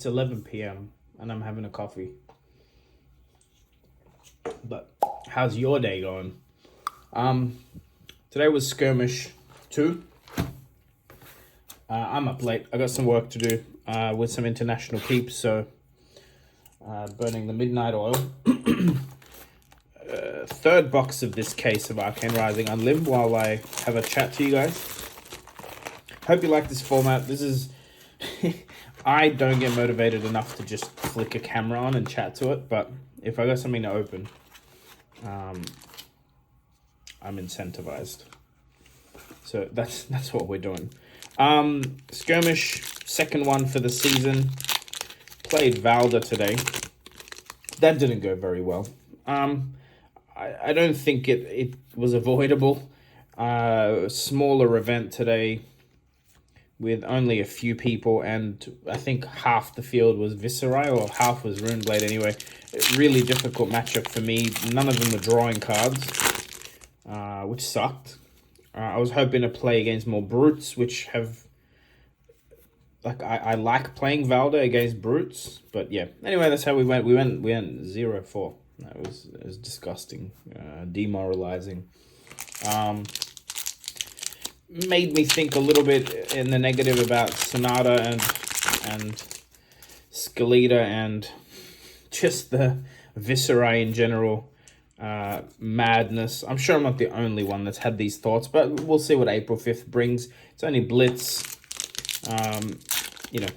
It's 11 p.m. and I'm having a coffee. But how's your day going? Today was Skirmish 2. I'm up late. I got some work to do with some international peeps, so burning the midnight oil. Third box of this case of Arcane Rising Unlim while I have a chat to you guys. Hope you like this format. This is... I don't get motivated enough to just flick a camera on and chat to it, but if I got something to open, I'm incentivized. So that's what we're doing. Skirmish, second one for the season. Played Valda today. That didn't go very well. I don't think it was avoidable. Smaller event today with only a few people, and I think half the field was Viscerai, or half was Runeblade anyway. Really difficult matchup for me. None of them were drawing cards, which sucked. I was hoping to play against more Brutes, which have... I like playing Valda against Brutes, but yeah. Anyway, that's how we went. We went 0-4. That was disgusting, demoralizing. Made me think a little bit in the negative about Sonata and Skeleta and just the Viscerai in general. Madness. I'm sure I'm not the only one that's had these thoughts, but we'll see what April 5th brings. It's only Blitz. You know,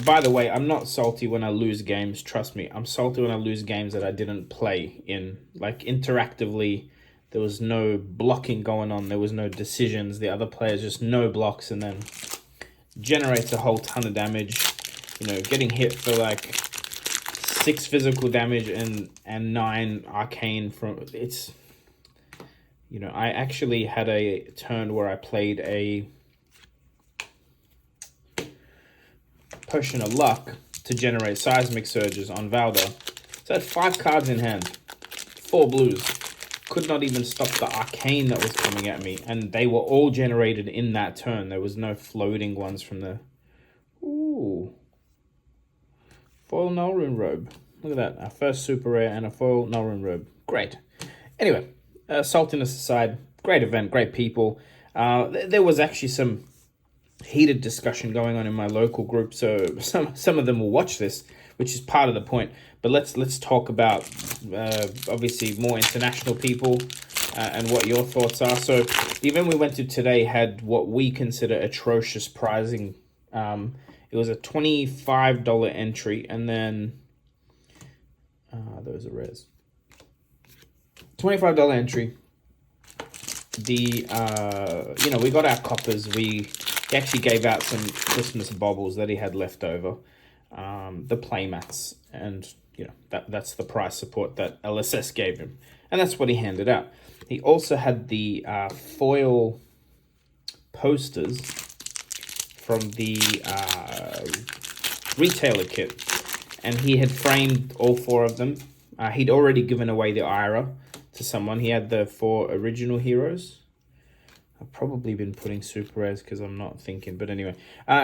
by the way, I'm not salty when I lose games. Trust me, I'm salty when I lose games that I didn't play in. Like, interactively, there was no blocking going on. There was no decisions. The other players just no blocks and then generates a whole ton of damage. You know, getting hit for like 6 physical damage and 9 arcane from... It's... You know, I actually had a turn where I played a Potion of Luck to generate Seismic Surges on Valda. So I had 5 cards in hand. 4 blues. Could not even stop the arcane that was coming at me. And they were all generated in that turn. There was no floating ones from the... Ooh. Foil Nullrune Robe. Look at that. Our first super rare and a foil Nullrune Robe. Great. Anyway, saltiness aside, great event, great people. There was actually some heated discussion going on in my local group, so some of them will watch this, which is part of the point. But let's talk about obviously more international people and what your thoughts are. So the event we went to today had what we consider atrocious pricing. It was a $25 entry, and then those are rares. $25 entry. The you know, we got our coppers. He actually gave out some Christmas baubles that he had left over. The playmats, and you know, that's the price support that LSS gave him, and that's what he handed out. He also had the foil posters from the retailer kit, and he had framed all 4 of them. He'd already given away the Ira to someone. He had the 4 original heroes. I've probably been putting super rares because I'm not thinking, but anyway,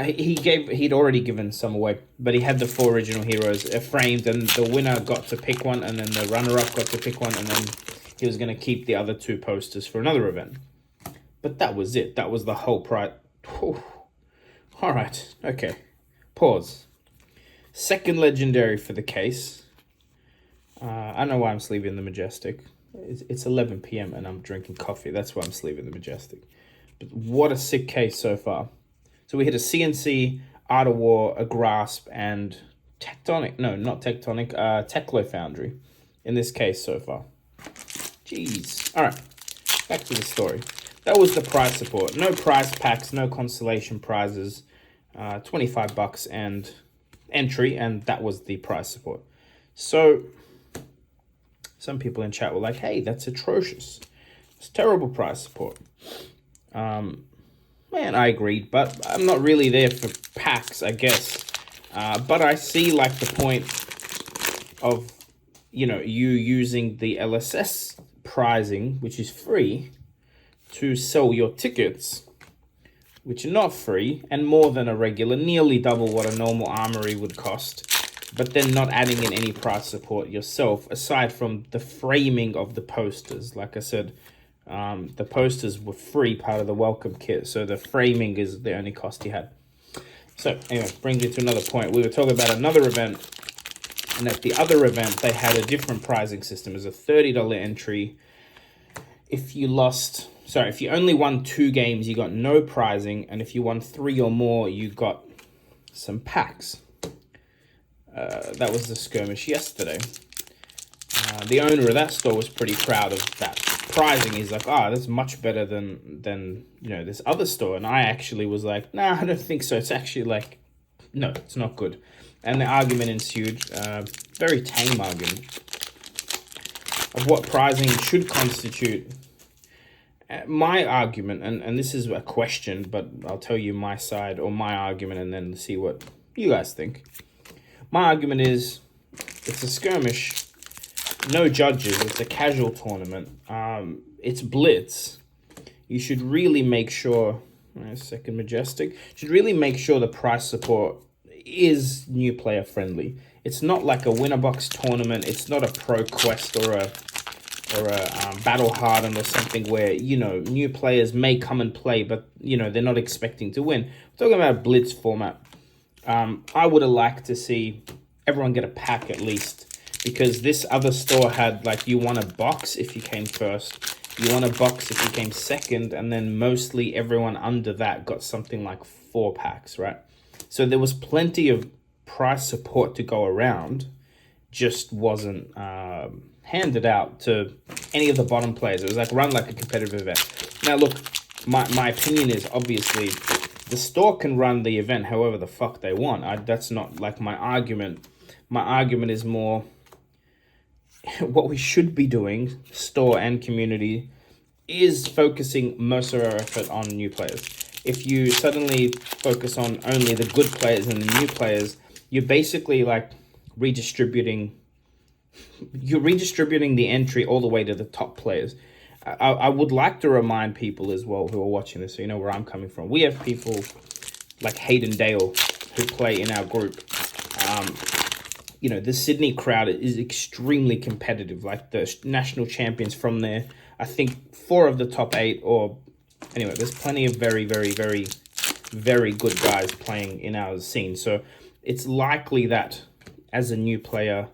he'd already given some away, but he had the 4 original heroes framed, and the winner got to pick one, and then the runner-up got to pick one, and then he was going to keep the other 2 posters for another event. But that was it. That was the whole price. All right, okay. Pause. Second legendary for the case. I don't know why I'm sleeving the Majestic. It's 11 p.m. and I'm drinking coffee. That's why I'm sleeving the Majestic. But what a sick case so far. So we hit a CNC, Art of War, a Grasp, and Tectonic. No, not Tectonic. Teclo Foundry in this case so far. Jeez. All right. Back to the story. That was the price support. No prize packs, no consolation prizes. $25 and entry, and that was the price support. So... some people in chat were like, hey, that's atrocious. It's terrible price support. Man, I agreed, but I'm not really there for packs, I guess. But I see, like, the point of, you know, you using the LSS pricing, which is free, to sell your tickets which are not free, and more than a regular, nearly double what a normal armory would cost, but then not adding in any price support yourself, aside from the framing of the posters. Like I said, the posters were free, part of the welcome kit, so the framing is the only cost you had. So anyway, brings me to another point. We were talking about another event, and at the other event, they had a different pricing system. It was a $30 entry. If you only won 2 games, you got no pricing, and if you won 3 or more, you got some packs. That was the skirmish yesterday. The owner of that store was pretty proud of that pricing. He's like, that's much better than this other store. And I actually was like, nah, I don't think so. It's actually like, no, it's not good. And the argument ensued, very tame argument, of what pricing should constitute. My argument, and this is a question, but I'll tell you my side or my argument and then see what you guys think. My argument is, it's a skirmish, no judges, it's a casual tournament, it's blitz. You should really make sure, second Majestic, should really make sure the price support is new player friendly. It's not like a winner box tournament, it's not a pro quest or a battle hardened or something where, new players may come and play, but, they're not expecting to win. We're talking about a blitz format. I would have liked to see everyone get a pack at least, because this other store had, like, you won a box if you came first, you won a box if you came second, and then mostly everyone under that got something like 4 packs, right? So there was plenty of price support to go around, just wasn't handed out to any of the bottom players. It was like run like a competitive event. Now look, my opinion is, obviously the store can run the event however the fuck they want. That's not like my argument. My argument is more what we should be doing, store and community, is focusing most of our effort on new players. If you suddenly focus on only the good players and the new players, you're basically like redistributing the entry all the way to the top players. I would like to remind people as well who are watching this, so you know where I'm coming from. We have people like Hayden Dale who play in our group. The Sydney crowd is extremely competitive. Like the national champions from there, I think 4 of the top 8, or anyway, there's plenty of very, very, very, very good guys playing in our scene. So it's likely that as a new player,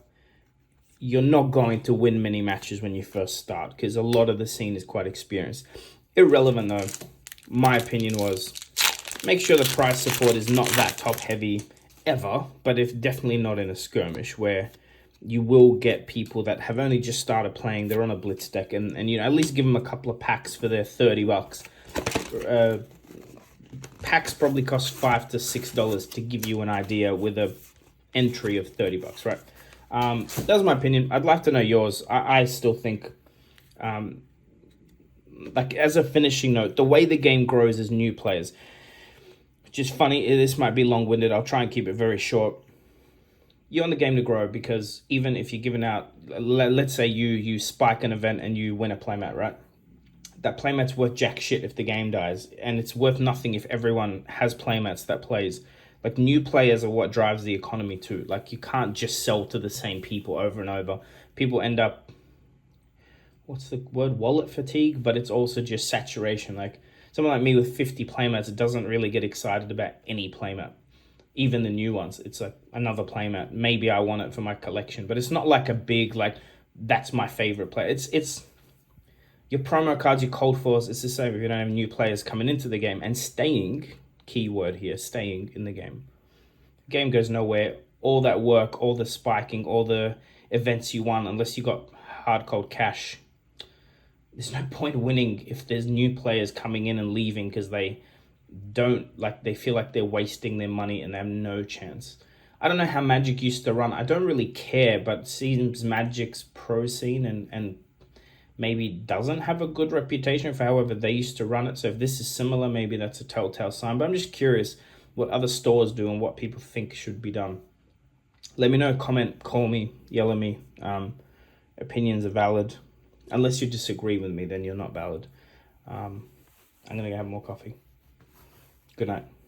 you're not going to win many matches when you first start, because a lot of the scene is quite experienced. Irrelevant though, my opinion was, make sure the price support is not that top heavy ever, but if definitely not in a skirmish where you will get people that have only just started playing, they're on a blitz deck, and at least give them a couple of packs for their $30. Packs probably cost $5 to $6 to give you an idea, with a entry of $30, right? That's my opinion. I'd like to know yours. I still think, like as a finishing note, the way the game grows is new players. Which is funny, this might be long-winded, I'll try and keep it very short. You want the game to grow, because even if you're giving out, let's say you spike an event and you win a playmat, right? That playmat's worth jack shit if the game dies, and it's worth nothing if everyone has playmats that plays. Like, new players are what drives the economy too. Like, you can't just sell to the same people over and over. People end up, what's the word, wallet fatigue, but it's also just saturation. Like, someone like me with 50 playmats doesn't really get excited about any playmat. Even the new ones. It's like another playmat. Maybe I want it for my collection, but it's not like a big, like, that's my favorite player. It's your promo cards, your cold fours, it's the same if you don't have new players coming into the game and staying, key word here, staying in the game. The game goes nowhere. All that work, all the spiking, all the events you won, unless you got hard cold cash, there's no point winning if there's new players coming in and leaving because they feel like they're wasting their money and they have no chance. I don't know how Magic used to run. I don't really care, but it seems Magic's pro scene and maybe doesn't have a good reputation for however they used to run it. So if this is similar, maybe that's a telltale sign. But I'm just curious what other stores do and what people think should be done. Let me know, comment, call me, yell at me. Opinions are valid. Unless you disagree with me, then you're not valid. I'm going to go have more coffee. Good night.